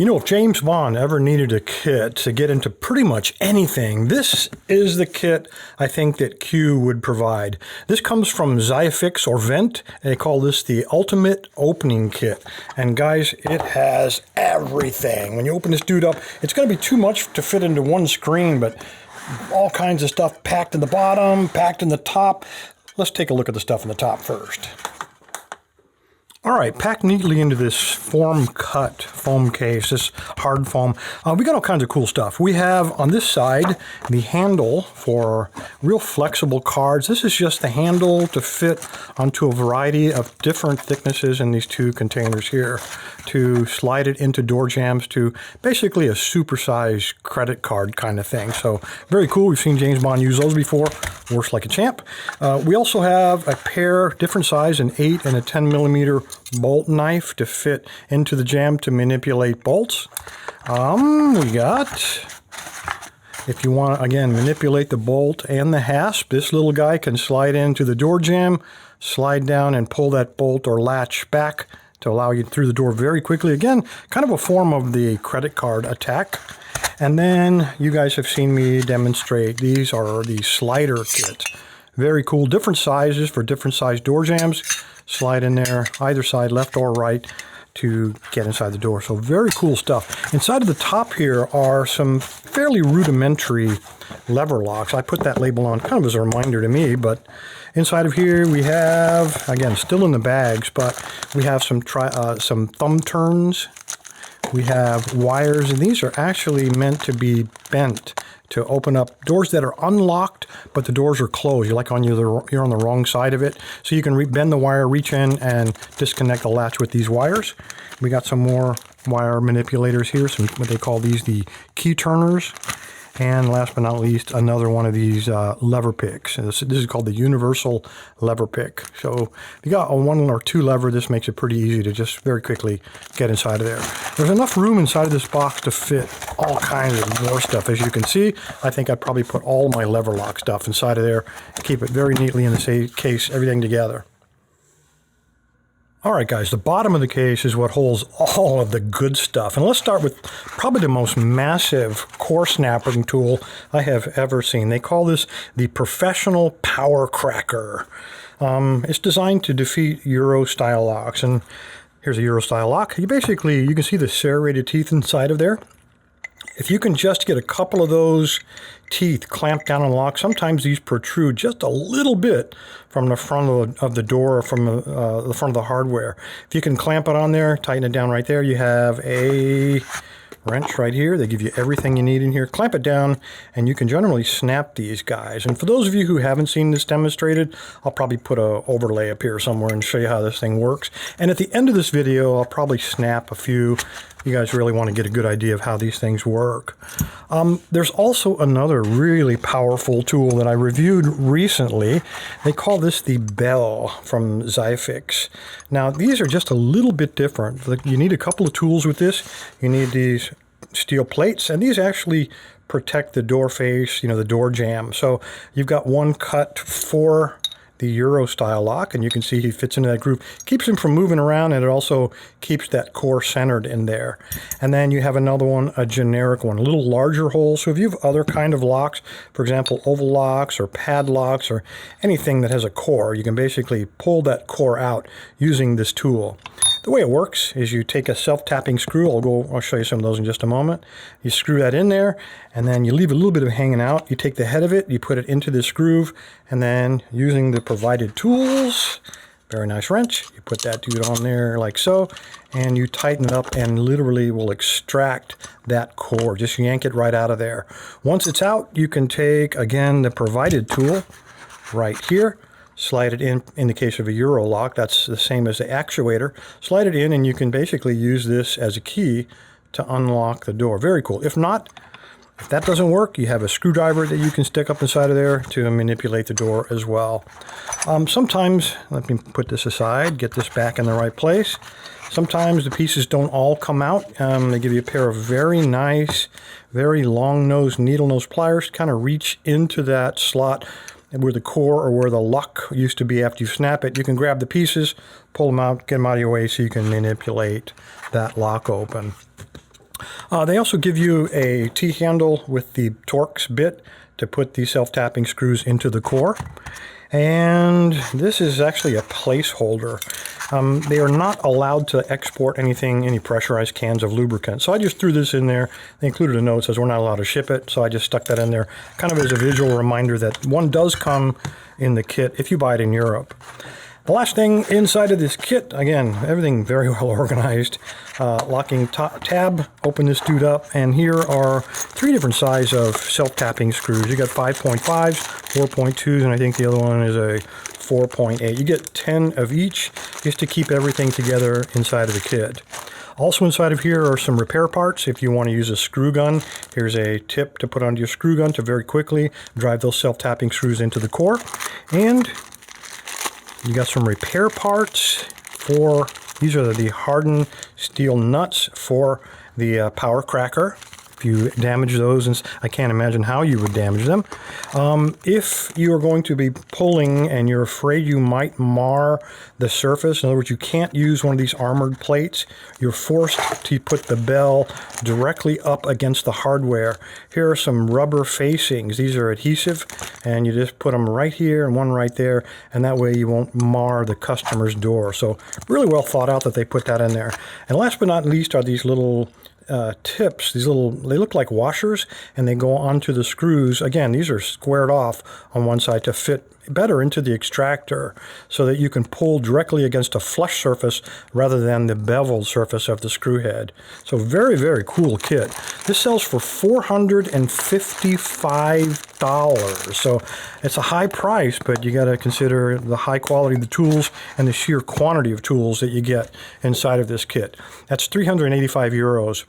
You know, if James Bond ever needed a kit to get into pretty much anything, this is the kit I think that Q would provide. This comes from Xiafix or Vent, and they call this the Ultimate Opening Kit. And guys, it has everything. When you open this dude up, it's going to be too much to fit into one screen, but all kinds of stuff packed in the bottom, packed in the top. Let's take a look at the stuff in the top first. All right, packed neatly into this form-cut foam case, this hard foam. We got all kinds of cool stuff. We have on this side the handle for real flexible cards. This is just the handle to fit onto a variety of different thicknesses in these two containers here to slide it into door jambs to basically a supersized credit card kind of thing. So very cool. We've seen James Bond use those before. Works like a champ. We also have a pair, different size, an 8 and a 10 millimeter bolt knife to fit into the jamb to manipulate bolts. We got, if you want to, again, manipulate the bolt and the hasp, this little guy can slide into the door jamb, slide down and pull that bolt or latch back to allow you through the door very quickly. Again, kind of a form of the credit card attack. And then you guys have seen me demonstrate. These are the slider kits. Very cool. Different sizes for different size door jambs. Slide in there, either side, left or right, to get inside the door. So very cool stuff. Inside of the top here are some fairly rudimentary lever locks. I put that label on kind of as a reminder to me, but inside of here we have, again, still in the bags, but we have some thumb turns. We have wires, and these are actually meant to be bent to open up doors that are unlocked, but the doors are closed. You're like you're on the wrong side of it. So you can bend the wire, reach in, and disconnect the latch with these wires. We got some more wire manipulators here, some what they call these the key turners. And last but not least, another one of these lever picks. And this is called the universal lever pick. So if you got a 1 or 2 lever, this makes it pretty easy to just very quickly get inside of there. There's enough room inside of this box to fit all kinds of more stuff. As you can see, I think I'd probably put all my lever lock stuff inside of there, keep it very neatly in the case, everything together. All right, guys, the bottom of the case is what holds all of the good stuff. And let's start with probably the most massive core snapping tool I have ever seen. They call this the Professional Power Cracker. It's designed to defeat Euro-style locks. And here's a Euro-style lock. You can see the serrated teeth inside of there. If you can just get a couple of those teeth clamped down on the lock, sometimes these protrude just a little bit from the front of the door or from the front of the hardware. If you can clamp it on there, tighten it down right there, you have a wrench right here. They give you everything you need in here. Clamp it down, and you can generally snap these guys. And for those of you who haven't seen this demonstrated, I'll probably put an overlay up here somewhere and show you how this thing works. And at the end of this video, I'll probably snap a few. You guys really want to get a good idea of how these things work. There's also another really powerful tool that I reviewed recently. They call this the Bell from Xiafix. Now, these are just a little bit different. You need a couple of tools with this. You need these steel plates, and these actually protect the door face, the door jamb. So you've got one cut for the Euro style lock, and you can see he fits into that groove. Keeps him from moving around, and it also keeps that core centered in there. And then you have another one, a generic one, a little larger hole. So if you have other kind of locks, for example, oval locks or padlocks or anything that has a core, you can basically pull that core out using this tool. The way it works is you take a self-tapping screw. I'll show you some of those in just a moment. You screw that in there, and then you leave a little bit of hanging out. You take the head of it, you put it into this groove, and then using the provided tools, very nice wrench, you put that dude on there like so, and you tighten it up and literally will extract that core. Just yank it right out of there. Once it's out, you can take, again, the provided tool right here, slide it in the case of a Euro lock, that's the same as the actuator. Slide it in, and you can basically use this as a key to unlock the door. Very cool. If that doesn't work, you have a screwdriver that you can stick up inside of there to manipulate the door as well. Sometimes, let me put this aside, get this back in the right place. Sometimes the pieces don't all come out. They give you a pair of very nice, very long-nosed, needle-nose pliers to kind of reach into that slot where the core or where the lock used to be after you snap it. You can grab the pieces, pull them out, get them out of your way so you can manipulate that lock open. They also give you a T-handle with the Torx bit to put the self-tapping screws into the core. And this is actually a placeholder. They are not allowed to export anything, any pressurized cans of lubricant. So I just threw this in there. They included a note that says we're not allowed to ship it, so I just stuck that in there, kind of as a visual reminder that one does come in the kit if you buy it in Europe. The last thing inside of this kit, again, everything very well organized. Locking tab, open this dude up, and here are 3 different sizes of self-tapping screws. You got 5.5s, 4.2s, and I think the other one is a 4.8. You get 10 of each just to keep everything together inside of the kit. Also inside of here are some repair parts. If you want to use a screw gun, here's a tip to put onto your screw gun to very quickly drive those self-tapping screws into the core. And you got some repair parts for, these are the hardened steel nuts for the power cracker. If you damage those, and I can't imagine how you would damage them. If you are going to be pulling and you're afraid you might mar the surface, in other words, you can't use one of these armored plates, you're forced to put the bell directly up against the hardware. Here are some rubber facings. These are adhesive, and you just put them right here and one right there, and that way you won't mar the customer's door. So really well thought out that they put that in there. And last but not least are these little tips. These little, they look like washers, and they go onto the screws. Again, these are squared off on one side to fit better into the extractor so that you can pull directly against a flush surface rather than the beveled surface of the screw head. So very, very cool kit. This sells for $455. So it's a high price, but you got to consider the high quality of the tools and the sheer quantity of tools that you get inside of this kit. That's 385 euros.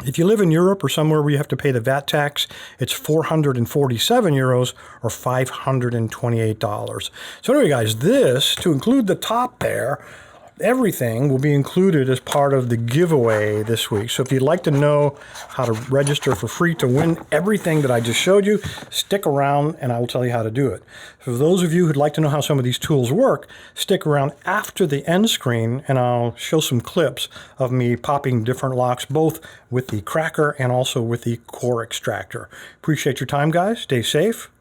If you live in Europe or somewhere where you have to pay the VAT tax, it's 447 euros or $528. So anyway, guys, this, to include the top there, everything will be included as part of the giveaway this week. So if you'd like to know how to register for free to win everything that I just showed you, stick around and I will tell you how to do it. For those of you who'd like to know how some of these tools work, stick around after the end screen and I'll show some clips of me popping different locks, both with the cracker and also with the core extractor. Appreciate your time, guys. Stay safe,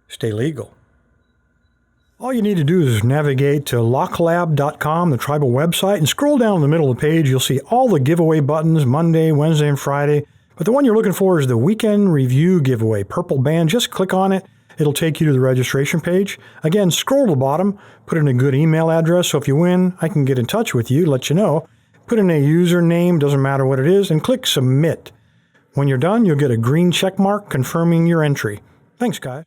stay legal. All you need to do is navigate to locklab.com, the tribal website, and scroll down in the middle of the page. You'll see all the giveaway buttons, Monday, Wednesday, and Friday. But the one you're looking for is the weekend review giveaway, purple band. Just click on it. It'll take you to the registration page. Again, scroll to the bottom, put in a good email address, so if you win, I can get in touch with you, let you know. Put in a username, doesn't matter what it is, and click submit. When you're done, you'll get a green check mark confirming your entry. Thanks, guys.